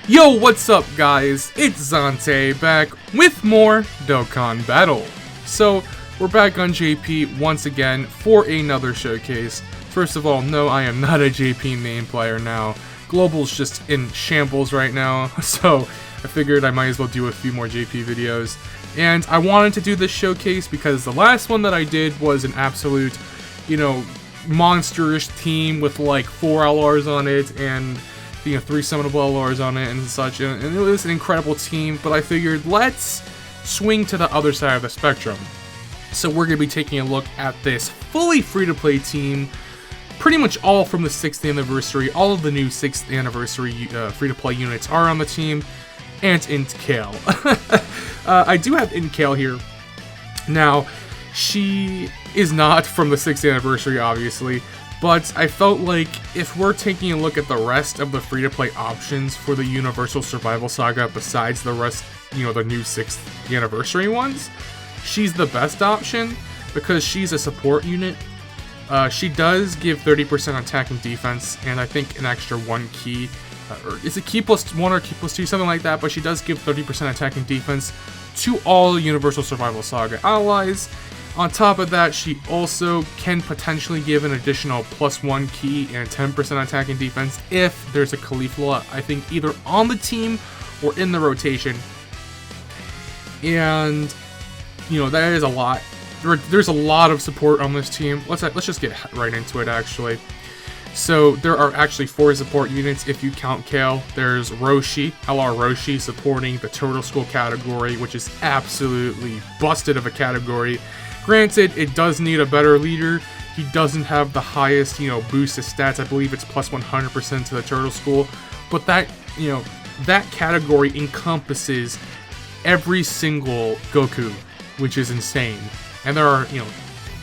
Yo, what's up guys? It's Zante back with more Dokkan Battle. So, we're back on JP once again for another showcase. First of all, no, I am not a JP main player now. Global's just in shambles right now, so I figured I might as well do a few more JP videos. And I wanted to do this showcase because the last one that I did was an absolute, monsterish team with like 4 LRs on it and 3 summonable LRs on it and such, and it was an incredible team, but I figured let's swing to the other side of the spectrum. So we're going to be taking a look at this fully free-to-play team, pretty much all from the 6th anniversary. All of the new 6th anniversary free-to-play units are on the team, and Intkale. I do have Intkale here. Now, she is not from the 6th anniversary, obviously, but I felt like if we're taking a look at the rest of the free-to-play options for the Universal Survival Saga besides the rest, the new 6th anniversary ones, she's the best option because she's a support unit. She does give 30% attack and defense, and I think an extra 1 key, or is it key plus 1 or key plus 2, something like that, but she does give 30% attack and defense to all Universal Survival Saga allies. On top of that, she also can potentially give an additional +1 key and 10% attack and defense if there's a Caulifla, I think, either on the team or in the rotation. And, that is a lot. There's a lot of support on this team. Let's just get right into it, actually. So, there are actually 4 support units if you count Kale. There's Roshi, LR Roshi, supporting the Turtle School category, which is absolutely busted of a category. Granted, it does need a better leader. He doesn't have the highest, boost to stats. I believe it's plus 100% to the Turtle School. But that, that category encompasses every single Goku, which is insane. And there are,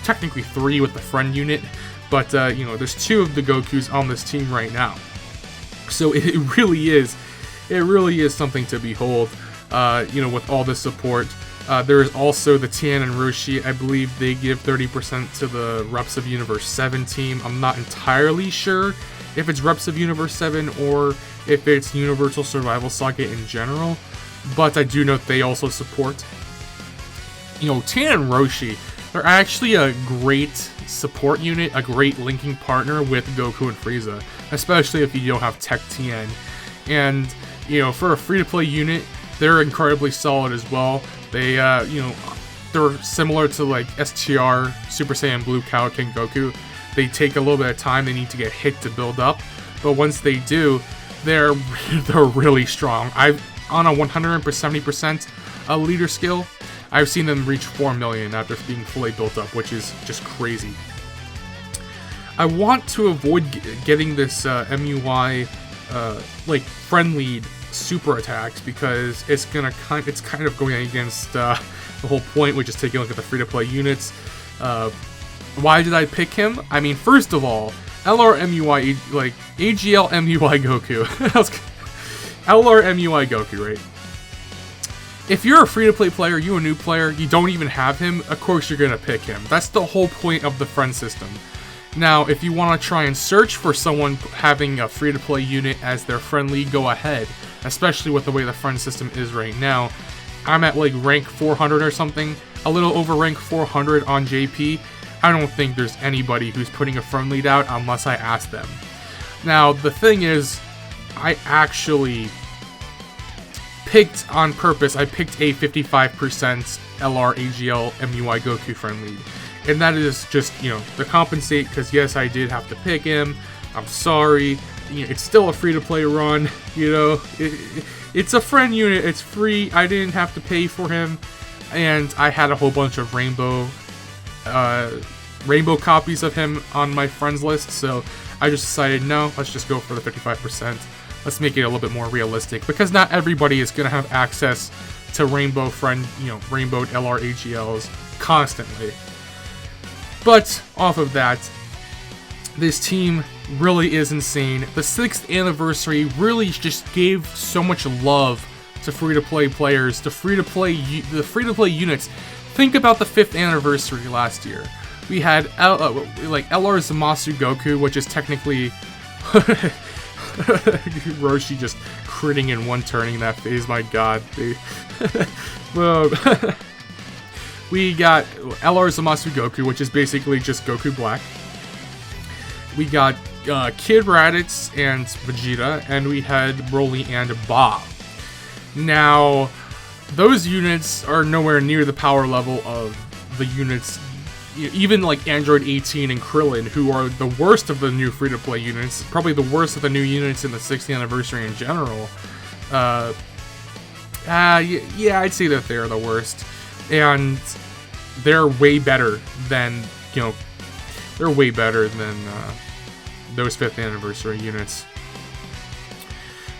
technically 3 with the friend unit, but, there's 2 of the Gokus on this team right now. So it really is something to behold, with all this support. There is also the Tien and Roshi. I believe they give 30% to the Reps of Universe 7 team. I'm not entirely sure if it's Reps of Universe 7 or if it's Universal Survival Saga in general, but I do know they also support. Tien and Roshi, they're actually a great support unit, a great linking partner with Goku and Frieza, especially if you don't have Tech Tien. And, for a free-to-play unit, they're incredibly solid as well. They, they're similar to like STR, Super Saiyan Blue, Kaioken Goku. They take a little bit of time, they need to get hit to build up, but once they do, they're really strong. On a 170% leader skill, I've seen them reach 4 million after being fully built up, which is just crazy. I want to avoid getting this MUI, like friend lead super attacks because it's kind of going against the whole point, which is taking a look at the free-to-play units. Why did I pick him? I mean, first of all, LR MUI, like AGL MUI Goku. LR MUI Goku, right? If you're a free-to-play player, you're a new player, you don't even have him, of course you're gonna pick him. That's the whole point of the friend system. Now, if you want to try and search for someone having a free-to-play unit as their friendly, go ahead. Especially with the way the friend system is right now. I'm at like rank 400 or something, a little over rank 400 on JP. I don't think there's anybody who's putting a friend lead out unless I ask them. Now, the thing is, I actually picked on purpose, I picked a 55% LR AGL MUI Goku friend lead. And that is just, to compensate, because yes, I did have to pick him. I'm sorry. It's still a free-to-play run, it's a friend unit, it's free, I didn't have to pay for him, and I had a whole bunch of rainbow copies of him on my friends list, so I just decided, no, let's just go for the 55%. Let's make it a little bit more realistic, because not everybody is going to have access to rainbow rainbowed LR AGLs constantly. But, off of that, this team really is insane. The 6th anniversary really just gave so much love to free-to-play players, to the free-to-play units. Think about the 5th anniversary last year. We had LR Zamasu Goku, which is technically Roshi just critting in one turning that phase, my god. Well, we got LR Zamasu Goku, which is basically just Goku Black. We got Kid Raditz and Vegeta, and we had Broly and Bob. Now, those units are nowhere near the power level of the units, even like Android 18 and Krillin, who are the worst of the new free-to-play units, probably the worst of the new units in the 60th anniversary in general. Yeah, I'd say that they're the worst, and they're way better than, they're way better than those 5th anniversary units.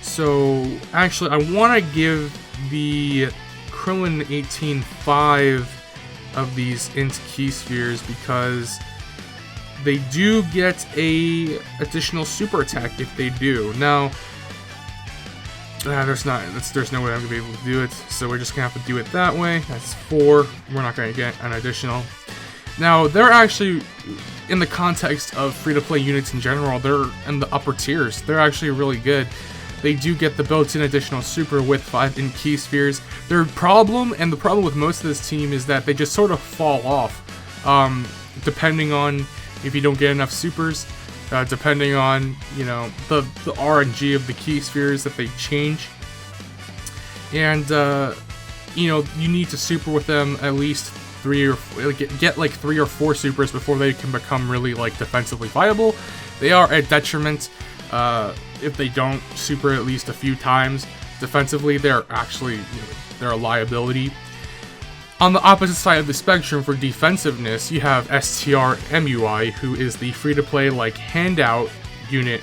So, actually, I want to give the Krillin 18 5 of these int key spheres because they do get a additional super attack if they do. Now, there's no way I'm gonna be able to do it, so we're just gonna have to do it that way. That's 4. We're not gonna get an additional. Now, they're actually, in the context of free-to-play units in general, they're in the upper tiers. They're actually really good. They do get the built-in additional super with 5 in key spheres. Their problem, and the problem with most of this team, is that they just sort of fall off, depending on if you don't get enough supers, depending on, the RNG of the key spheres that they change. And, you need to super with them at least 3 or get like 3 or 4 supers before they can become really like defensively viable. They are a detriment if they don't super at least a few times. Defensively, they're actually, they're a liability. On the opposite side of the spectrum for defensiveness, you have STR MUI, who is the free-to-play like handout unit.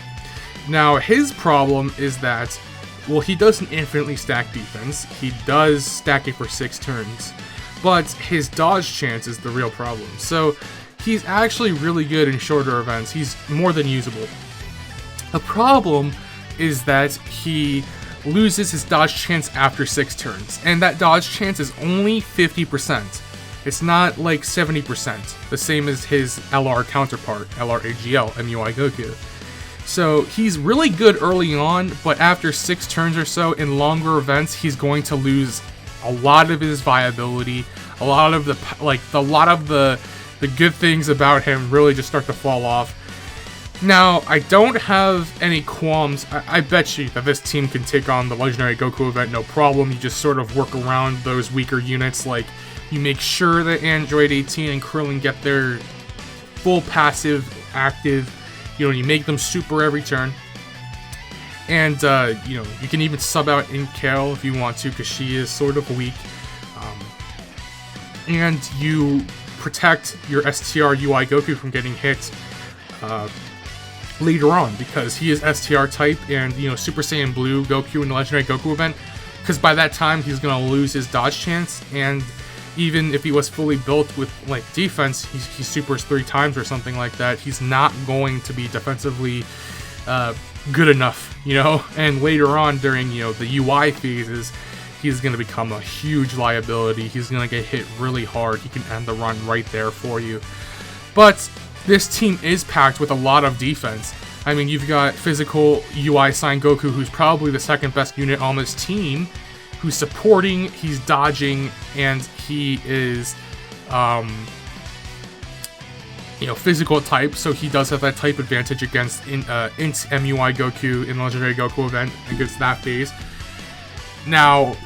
Now, his problem is that, well, he doesn't infinitely stack defense. He does stack it for 6 turns, but his dodge chance is the real problem. So he's actually really good in shorter events. He's more than usable. The problem is that he loses his dodge chance after 6 turns, and that dodge chance is only 50%. It's not like 70%, the same as his LR counterpart, LRAGL, MUI Goku. So he's really good early on, but after 6 turns or so in longer events, he's going to lose a lot of his viability. A lot of the good things about him really just start to fall off. Now, I don't have any qualms. I bet you that this team can take on the Legendary Goku event no problem. You just sort of work around those weaker units, like you make sure that Android 18 and Krillin get their full passive active. You make them super every turn. And, you can even sub out in Kale if you want to, because she is sort of weak. And you protect your STR UI Goku from getting hit later on, because he is STR type, and Super Saiyan Blue Goku in the Legendary Goku event, because by that time he's gonna lose his dodge chance, and even if he was fully built with like defense, he supers 3 times or something like that, he's not going to be defensively good enough, and later on during the UI phases, he's going to become a huge liability. He's going to get hit really hard. He can end the run right there for you. But this team is packed with a lot of defense. I mean, you've got physical UI Sign Goku, who's probably the 2nd best unit on this team, who's supporting, he's dodging, and he is, physical type, so he does have that type advantage against Int MUI Goku in the Legendary Goku event against that phase. Now,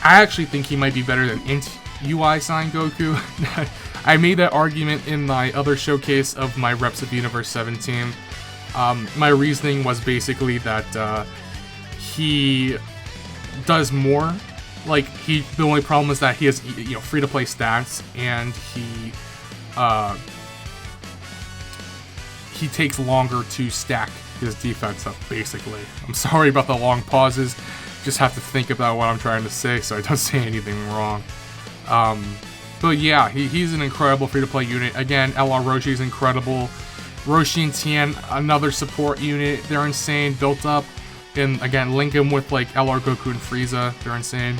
I actually think he might be better than Int UI Sign Goku. I made that argument in my other showcase of my Reps of Universe 7 team. My reasoning was basically that he does more. The only problem is that he has free-to-play stats, and he takes longer to stack his defense up, basically. I'm sorry about the long pauses. Just have to think about what I'm trying to say so I don't say anything wrong. But yeah, he's an incredible free-to-play unit. Again, LR Roshi is incredible. Roshi and Tien, another support unit. They're insane, built up. And again, link them with like LR Goku and Frieza. They're insane.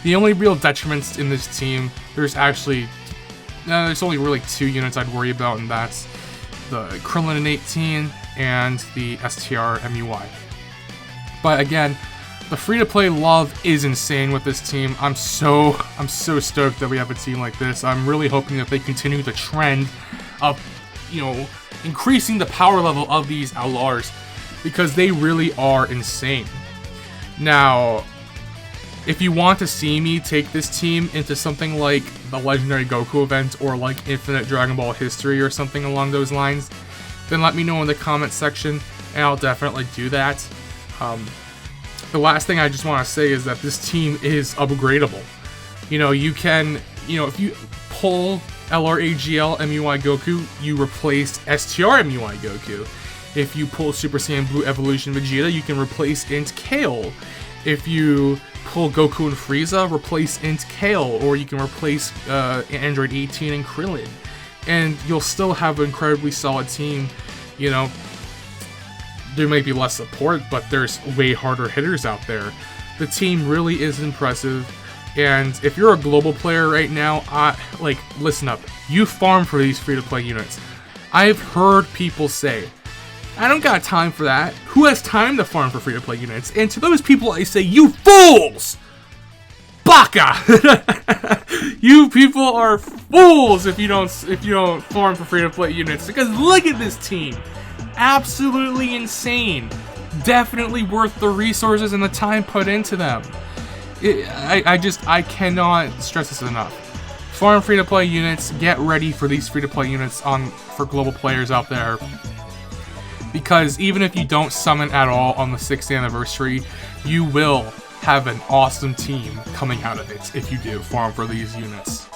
The only real detriments in this team, there's only really 2 units I'd worry about, and that's the Krillin in 18, and the STR MUI. But again, the free-to-play love is insane with this team. I'm so stoked that we have a team like this. I'm really hoping that they continue the trend of, you know, increasing the power level of these LRs, because they really are insane. Now, if you want to see me take this team into something like the Legendary Goku event or like Infinite Dragon Ball History or something along those lines, then let me know in the comment section and I'll definitely do that. The last thing I just want to say is that this team is upgradable. You know, you can, you know, if you pull LRAGL MUI Goku, you replace STR MUI Goku. If you pull Super Saiyan Blue Evolution Vegeta, you can replace Int Kale. If you pull Goku and Frieza, replace Int Kale, or you can replace Android 18 and Krillin. And you'll still have an incredibly solid team. You know, there might be less support, but there's way harder hitters out there. The team really is impressive. And if you're a global player right now, like, listen up. You farm for these free-to-play units. I've heard people say, I don't got time for that. Who has time to farm for free-to-play units? And to those people, I say, you fools! Baka! You people are fools if you don't farm for free-to-play units. Because look at this team. Absolutely insane. Definitely worth the resources and the time put into them. I cannot stress this enough. Farm free-to-play units. Get ready for these free-to-play units for global players out there. Because even if you don't summon at all on the 6th anniversary, you will have an awesome team coming out of it if you do farm for these units.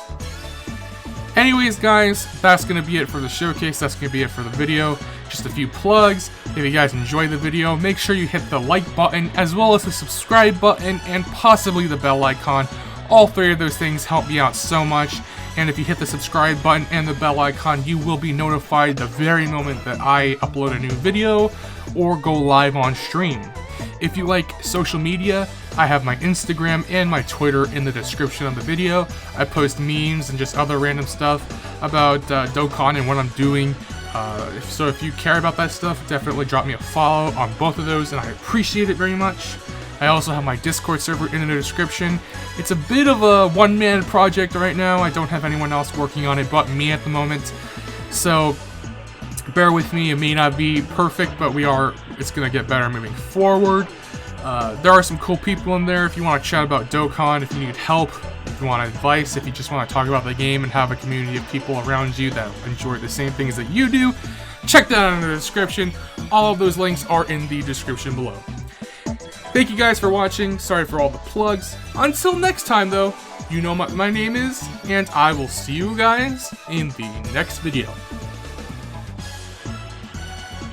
Anyways, guys, that's going to be it for the showcase. That's going to be it for the video. Just a few plugs. If you guys enjoyed the video, make sure you hit the like button as well as the subscribe button and possibly the bell icon. All three of those things help me out so much. And if you hit the subscribe button and the bell icon, you will be notified the very moment that I upload a new video or go live on stream. If you like social media, I have my Instagram and my Twitter in the description of the video. I post memes and just other random stuff about Dokkan and what I'm doing. So if you care about that stuff, definitely drop me a follow on both of those and I appreciate it very much. I also have my Discord server in the description. It's a bit of a one-man project right now. I don't have anyone else working on it but me at the moment. So bear with me. It may not be perfect, but it's going to get better moving forward. There are some cool people in there if you want to chat about Dokkan, if you need help, if you want advice, if you just want to talk about the game and have a community of people around you that enjoy the same things that you do. Check that out in the description. All of those links are in the description below. Thank you guys for watching. Sorry for all the plugs. Until next time, though, you know what my name is, and I will see you guys in the next video.